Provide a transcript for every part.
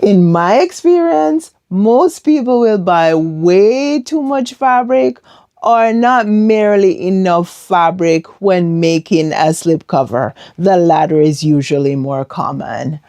In my experience, most people will buy way too much fabric or not merely enough fabric when making a slipcover. The latter is usually more common.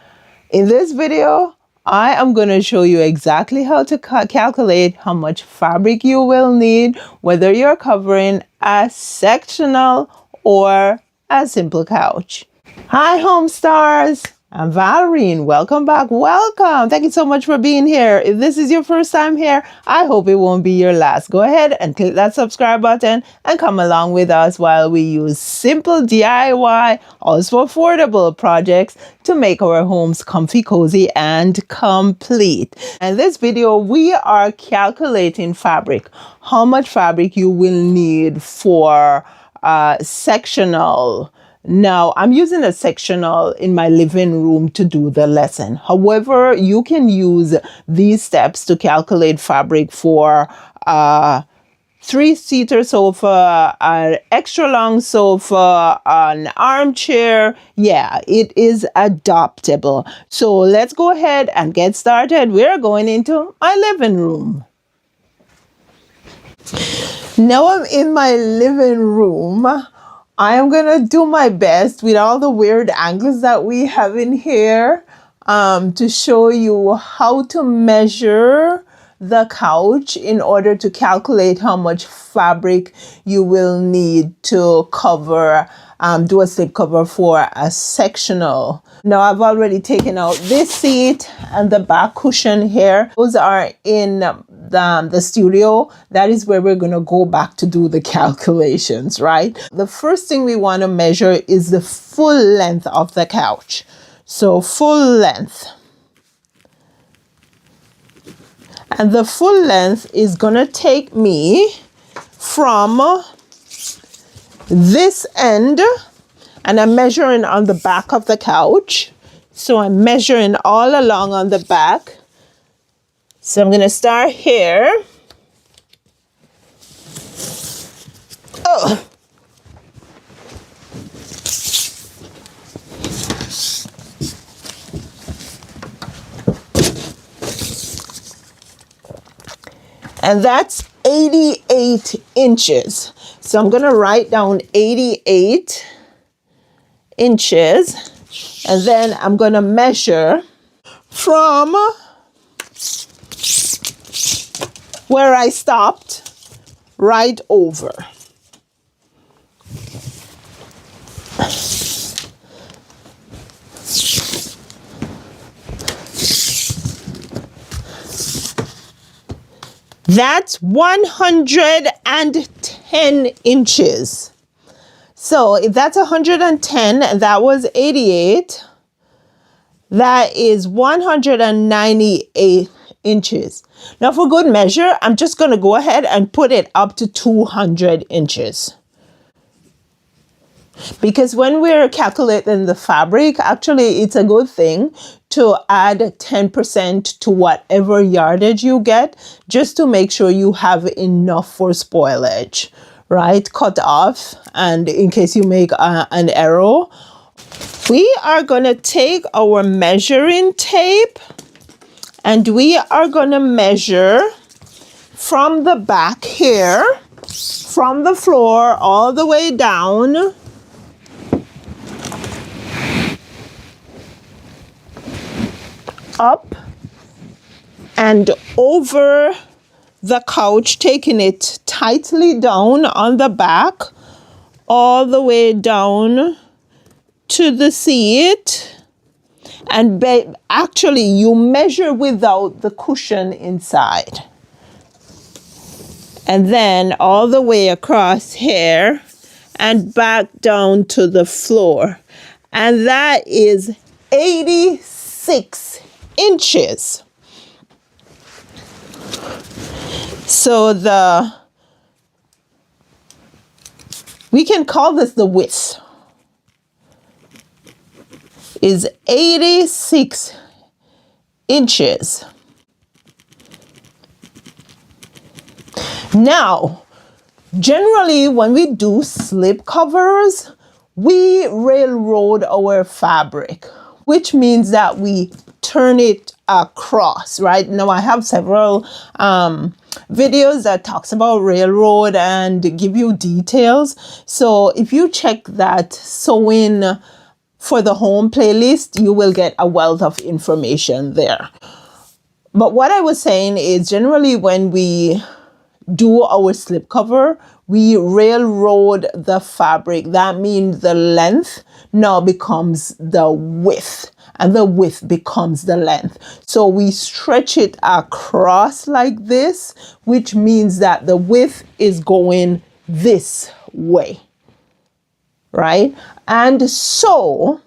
In this video, I am going to show you exactly how to calculate how much fabric you will need, whether you're covering a sectional or a simple couch. Hi, home stars. I'm Valerie and welcome back. Welcome. Thank you so much for being here. If this is your first time here, I hope it won't be your last. Go ahead and click that subscribe button and come along with us while we use simple DIY, also affordable projects to make our homes comfy, cozy, and complete. In this video, we are calculating fabric, how much fabric you will need for sectional. Now, I'm using a sectional in my living room to do the lesson. However, you can use these steps to calculate fabric for a 3-seater sofa, an extra long sofa, an armchair. Yeah, it is adaptable. So let's go ahead and get started. We're going into my living room. Now I'm in my living room. I am going to do my best with all the weird angles that we have in here to show you how to measure the couch in order to calculate how much fabric you will need to cover, do a slip cover for a sectional. Now I've already taken out this seat and the back cushion here. Those are in the studio. That is where we're going to go back to do the calculations, right? The first thing we want to measure is the full length of the couch. So full length. And the full length is going to take me from this end, and I'm measuring on the back of the couch. So I'm measuring all along on the back. So I'm going to start here. Oh. And that's 88 inches. So I'm going to write down 88 inches. And then I'm going to measure from where I stopped right over. That's 110 inches. So if that's 110, and that was 88, that is 198 inches. Now for good measure, I'm just going to go ahead and put it up to 200 inches. Because when we're calculating the fabric, actually it's a good thing to add 10% to whatever yardage you get, just to make sure you have enough for spoilage, right? Cut off, and in case you make an error. We are going to take our measuring tape and we are going to measure from the back here, from the floor all the way down. Up and over the couch, taking it tightly down on the back, all the way down to the seat. And actually, you measure without the cushion inside. And then all the way across here and back down to the floor. And that is 86 inches. So we can call this the width, is 86 inches. Now, generally when we do slip covers, we railroad our fabric, which means that we turn it across, right? Now I have several videos that talks about railroad and give you details. So if you check that sewing for the home playlist, you will get a wealth of information there. But what I was saying is generally when we do our slipcover, we railroad the fabric. That means the length now becomes the width, and the width becomes the length. So we stretch it across like this, which means that the width is going this way, right? And so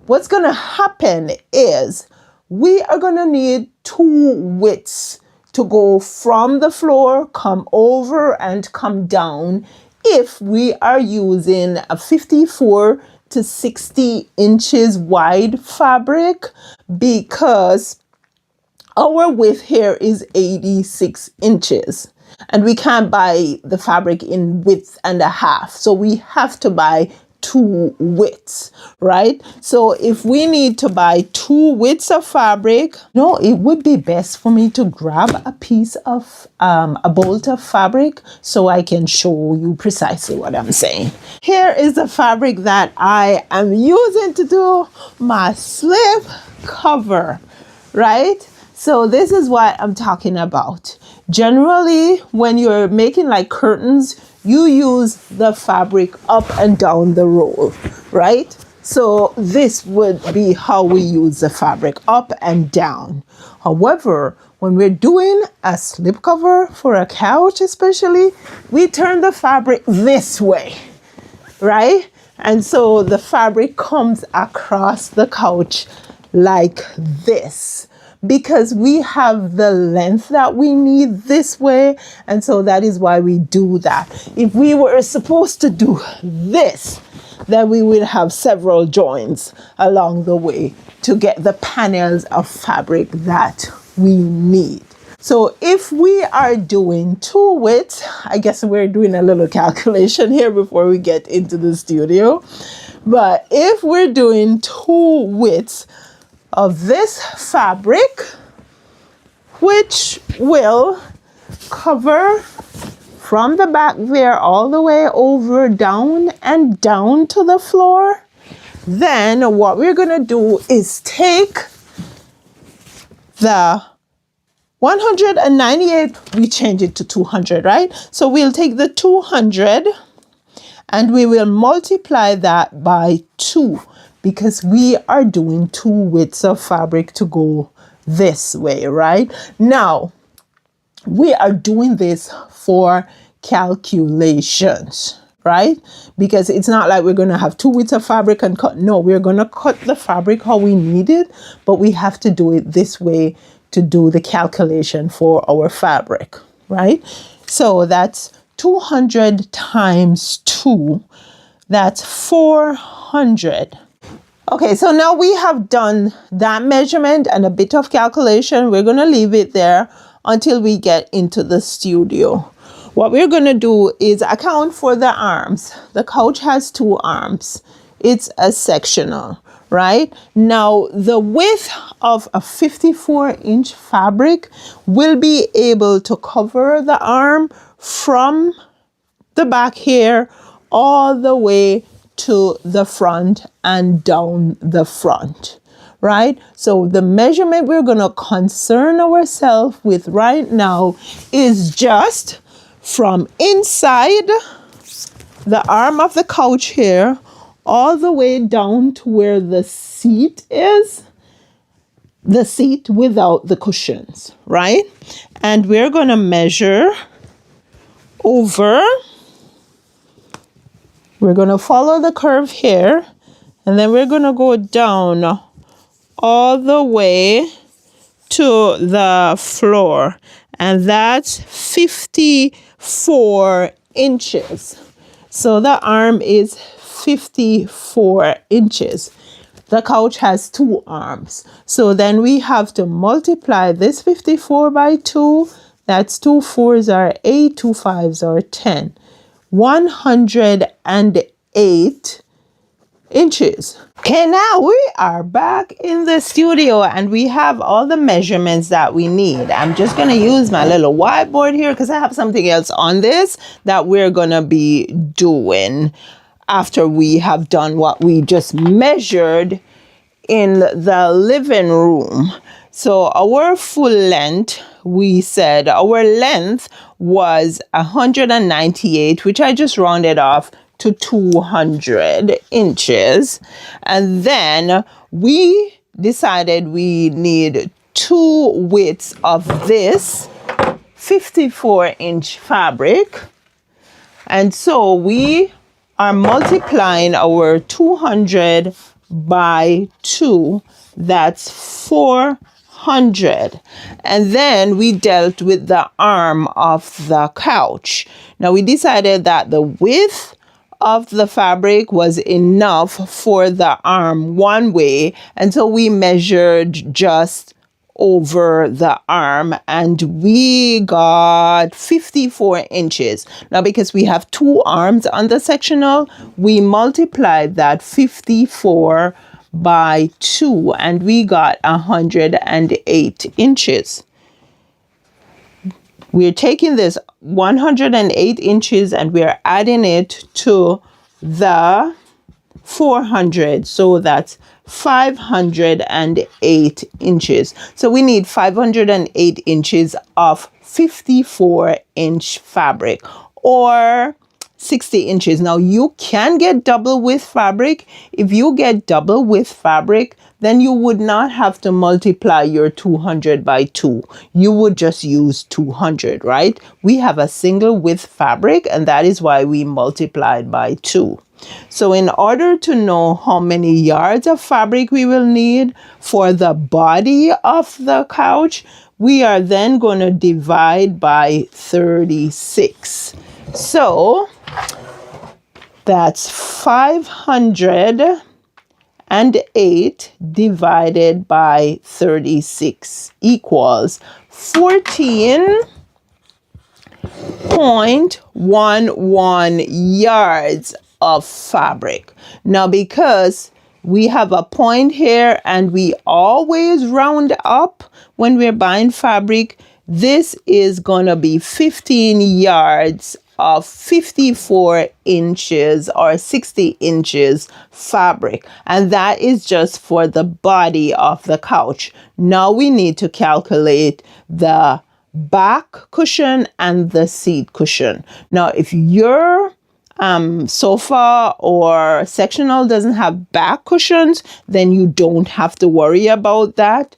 what's going to happen is we are going to need two widths to go from the floor, come over and come down if we are using a 54 to 60 inches wide fabric, because our width here is 86 inches and we can't buy the fabric in width and a half. So we have to buy two widths, right? So if we need to buy two widths of fabric, no, it would be best for me to grab a piece of a bolt of fabric so I can show you precisely what I'm saying. Here is the fabric that I am using to do my slip cover, right? So this is what I'm talking about. Generally, when you're making like curtains, you use the fabric up and down the roll, right? So this would be how we use the fabric, up and down. However, when we're doing a slipcover for a couch especially, we turn the fabric this way, right? And so the fabric comes across the couch like this, because we have the length that we need this way. And so that is why we do that. If we were supposed to do this, then we would have several joints along the way to get the panels of fabric that we need. So if we are doing two widths, I guess we're doing a little calculation here before we get into the studio. But if we're doing two widths of this fabric, which will cover from the back there all the way over, down and down to the floor, then what we're going to do is take the 198, we change it to 200, right? So we'll take the 200 and we will multiply that by 2, because we are doing two widths of fabric to go this way, right? Now, we are doing this for calculations, right? Because it's not like we're going to have two widths of fabric and cut. No, we're going to cut the fabric how we need it, but we have to do it this way to do the calculation for our fabric, right? So that's 200 times 2, that's 400. Okay, so now we have done that measurement and a bit of calculation. We're going to leave it there until we get into the studio. What we're going to do is account for the arms. The couch has 2 arms. It's a sectional, right? Now, the width of a 54-inch fabric will be able to cover the arm from the back here all the way to the front and down the front, right? So the measurement we're going to concern ourselves with right now is just from inside the arm of the couch here all the way down to where the seat is, the seat without the cushions, right? And we're going to measure over. We're going to follow the curve here, and then we're going to go down all the way to the floor, and that's 54 inches. So the arm is 54 inches. The couch has 2 arms. So then we have to multiply this 54 by 2. That's 2 4s are 8, 2 5s are 10. 108 inches. Okay, now we are back in the studio and we have all the measurements that we need. I'm just going to use my little whiteboard here because I have something else on this that we're going to be doing after we have done what we just measured in the living room. So our full length, we said our length was 198, which I just rounded off to 200 inches. And then we decided we need 2 widths of this 54-inch fabric. And so we are multiplying our 200 by 2. That's 400. And then we dealt with the arm of the couch. Now we decided that the width of the fabric was enough for the arm one way, and so we measured just over the arm and we got 54 inches. Now because we have 2 arms on the sectional, we multiplied that 54 by 2 and we got 108 inches. We're taking this 108 inches and we're adding it to the 400. So that's 508 inches. So we need 508 inches of 54-inch fabric or 60 inches. Now you can get double width fabric. If you get double width fabric, then you would not have to multiply your 200 by 2. You would just use 200, right? We have a single width fabric and that is why we multiplied by 2. So in order to know how many yards of fabric we will need for the body of the couch, we are then going to divide by 36. So that's 508 divided by 36 equals 14.11 yards of fabric. Now because we have a point here and we always round up when we're buying fabric, this is gonna be 15 yards of 54 inches or 60 inches fabric, and that is just for the body of the couch. Now we need to calculate the back cushion and the seat cushion. Now if your sofa or sectional doesn't have back cushions, then you don't have to worry about that.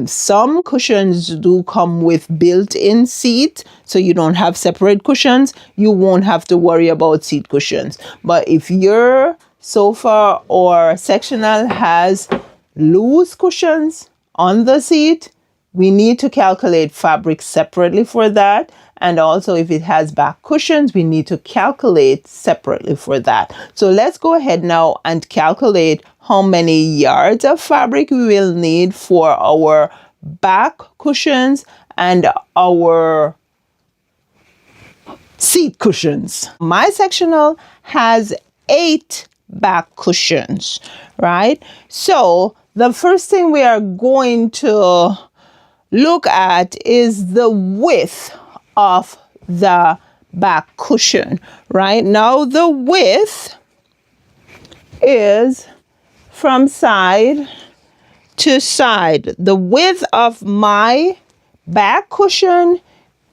Some cushions do come with built-in seat, so you don't have separate cushions. You won't have to worry about seat cushions. But if your sofa or sectional has loose cushions on the seat, we need to calculate fabric separately for that. And also if it has back cushions, we need to calculate separately for that. So let's go ahead now and calculate how many yards of fabric we will need for our back cushions and our seat cushions. My sectional has 8 back cushions, right? So the first thing we are going to look at is the width of the back cushion. Right now the width is from side to side. The width of my back cushion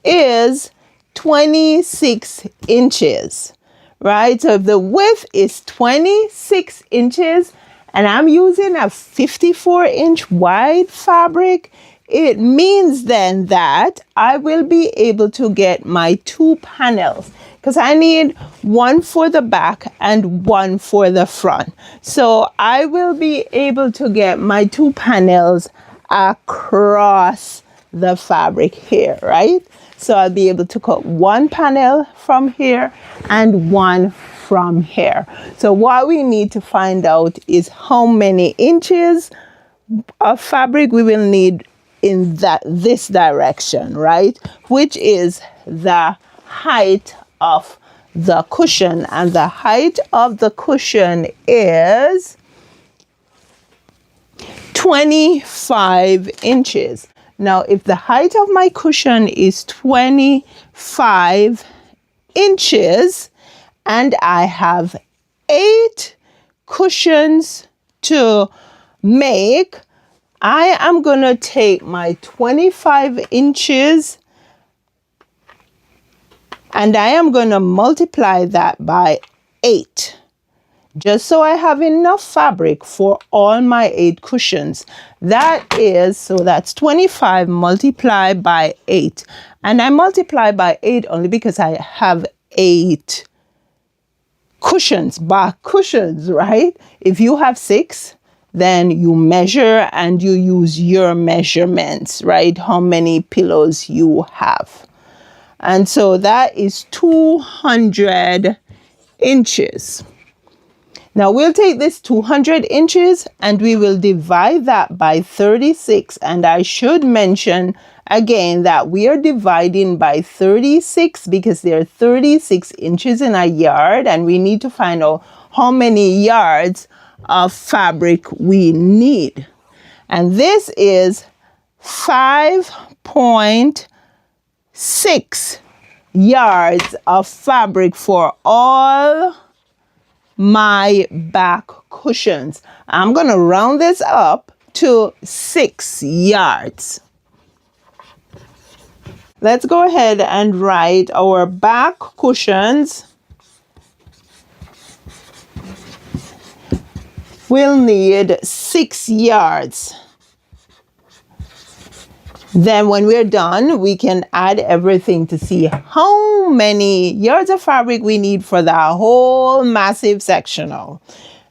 is 26 inches, right? So if the width is 26 inches and I'm using a 54-inch wide fabric, it means then that I will be able to get my 2 panels because I need one for the back and one for the front. So I will be able to get my 2 panels across the fabric here, right? So I'll be able to cut one panel from here and one from here. So what we need to find out is how many inches of fabric we will need in this direction, right? Which is the height of the cushion, and the height of the cushion is 25 inches. Now, if the height of my cushion is 25 inches and I have 8 cushions to make, I am going to take my 25 inches and I am going to multiply that by 8. Just so I have enough fabric for all my 8 cushions. So that's 25 multiplied by 8. And I multiply by 8 only because I have 8 cushions, back cushions, right? If you have 6, then you measure and you use your measurements, right? How many pillows you have. And so that is 200 inches. Now we'll take this 200 inches and we will divide that by 36. And I should mention again that we are dividing by 36 because there are 36 inches in a yard and we need to find out how many yards of fabric we need. And this is 5.6 yards of fabric for all my back cushions. I'm going to round this up to 6 yards. Let's go ahead and write our back cushions. We'll need 6 yards. Then when we're done, we can add everything to see how many yards of fabric we need for that whole massive sectional.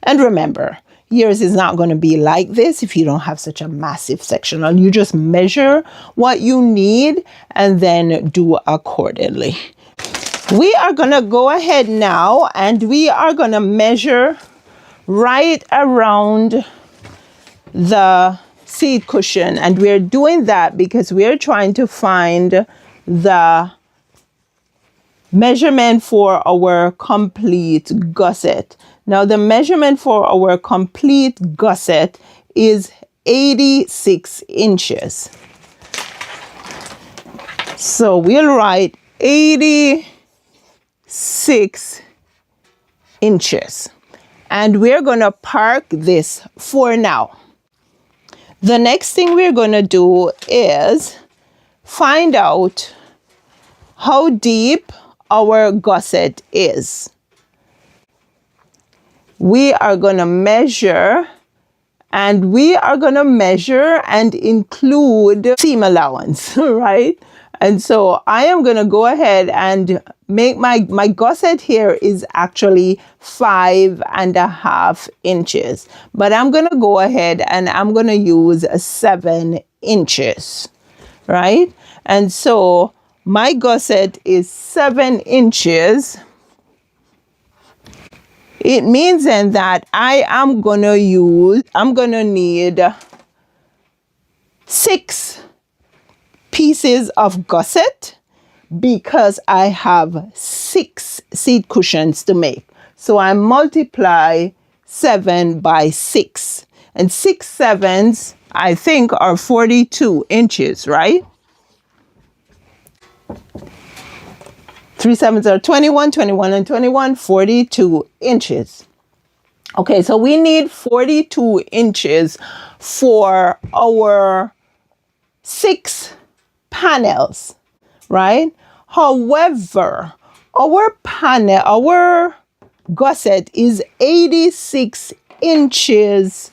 And remember, yours is not going to be like this if you don't have such a massive sectional. You just measure what you need and then do accordingly. We are going to go ahead now and we are going to measure right around the seat cushion, and we're doing that because we're trying to find the measurement for our complete gusset. Now the measurement for our complete gusset is 86 inches. So we'll write 86 inches and we're going to park this for now. The next thing we're going to do is find out how deep our gusset is. We are going to measure and include seam allowance, right? And so I am going to go ahead and make my gusset here is actually 5.5 inches. But I'm going to go ahead and I'm going to use 7 inches, right? And so my gusset is 7 inches. It means then that I'm going to need 6 pieces of gusset because I have 6 seat cushions to make. So I multiply 7 by 6. And 6 sevens, I think, are 42 inches, right? 3 sevens are 21, 21 and 21, 42 inches. Okay, so we need 42 inches for our 6 panels, right? However, our gusset is 86 inches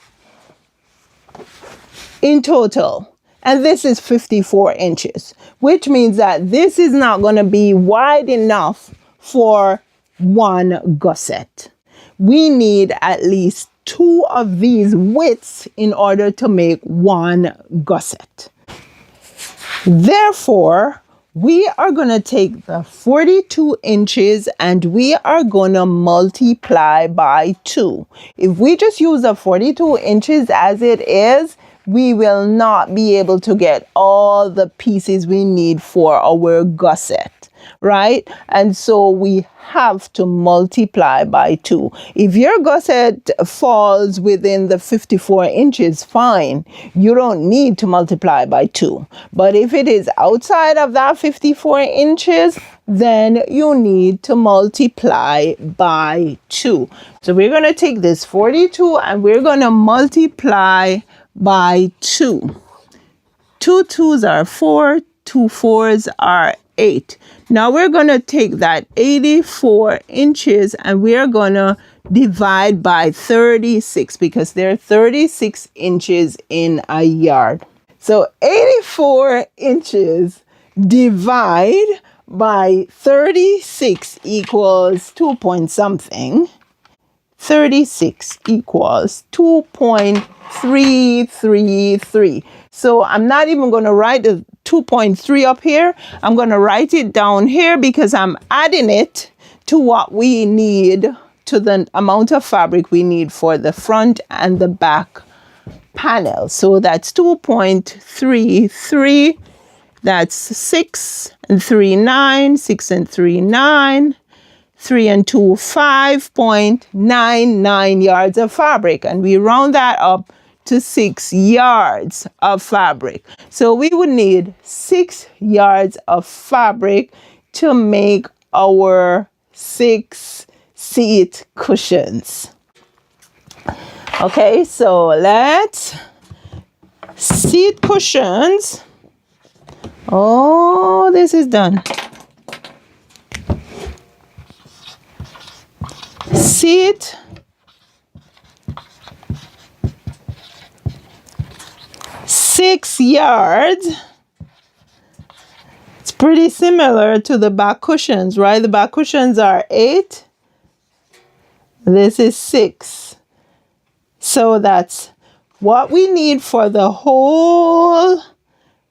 in total, and this is 54 inches, which means that this is not going to be wide enough for one gusset. We need at least 2 of these widths in order to make one gusset. Therefore, we are going to take the 42 inches and we are going to multiply by 2. If we just use the 42 inches as it is, we will not be able to get all the pieces we need for our gusset. right? And so we have to multiply by 2. If your gusset falls within the 54 inches, fine. You don't need to multiply by 2. But if it is outside of that 54 inches, then you need to multiply by 2. So we're going to take this 42 and we're going to multiply by 2. 2 2s are 4, 2 4s are 8. Now we're going to take that 84 inches and we're going to divide by 36 because there are 36 inches in a yard. So 84 inches divide by 36 equals 2 point something. 36 equals 2.333. So I'm not even going to write the 2.3 up here. I'm going to write it down here because I'm adding it to what we need, to the amount of fabric we need for the front and the back panel. So that's 2.33. That's 6 and 3, 9, 6 and 3, 9. 3 and 2, 5.99 yards of fabric. And we round that up to 6 yards of fabric. So we would need 6 yards of fabric to make our 6 seat cushions. Okay, so let's seat cushions. Oh, this is done. Seat six yards. It's pretty similar to the back cushions, right? The back cushions are 8. This is 6. So that's what we need for the whole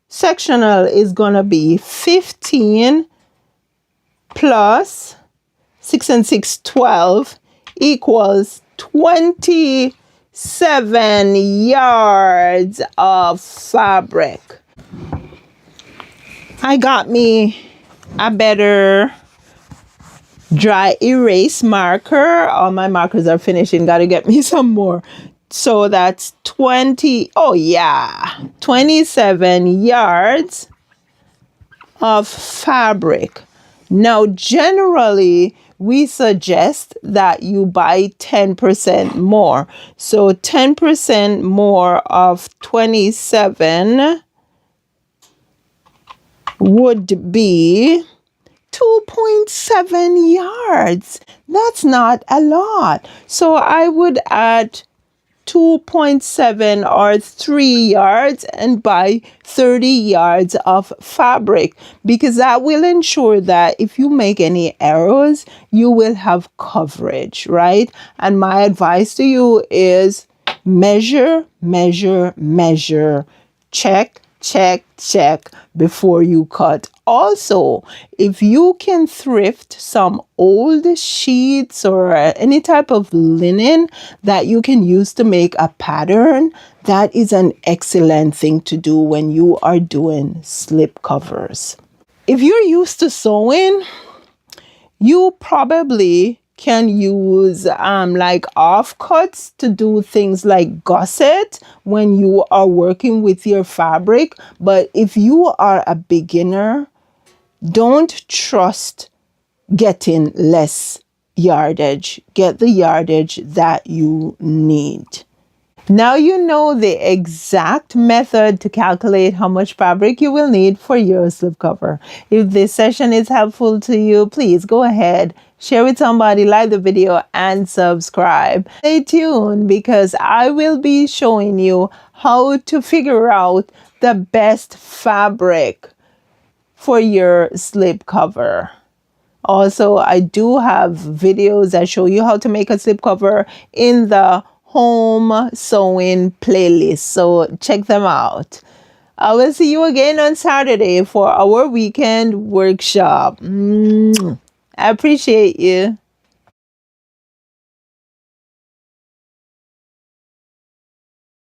sectional is going to be 15 plus 6 and 6, 12 equals 27 yards of fabric. I got me a better dry erase marker. All my markers are finishing. Got to get me some more. So that's 27 yards of fabric. Now, generally, we suggest that you buy 10% more. So 10% more of 27 would be 2.7 yards. That's not a lot. So I would add 2.7 or 3 yards and buy 30 yards of fabric, because that will ensure that if you make any errors, you will have coverage, right? And my advice to you is measure, measure, measure, check, check, check before you cut. Also, if you can thrift some old sheets or any type of linen that you can use to make a pattern, that is an excellent thing to do when you are doing slip covers. If you're used to sewing, you probably can use like offcuts to do things like gusset when you are working with your fabric. But if you are a beginner, don't trust getting less yardage. Get the yardage that you need. Now you know the exact method to calculate how much fabric you will need for your slipcover. If this session is helpful to you, please go ahead, share with somebody, like the video, and subscribe. Stay tuned because I will be showing you how to figure out the best fabric for your slipcover. Also, I do have videos that show you how to make a slipcover in the home sewing playlist, so check them out. I will see you again on Saturday for our weekend workshop. I appreciate you.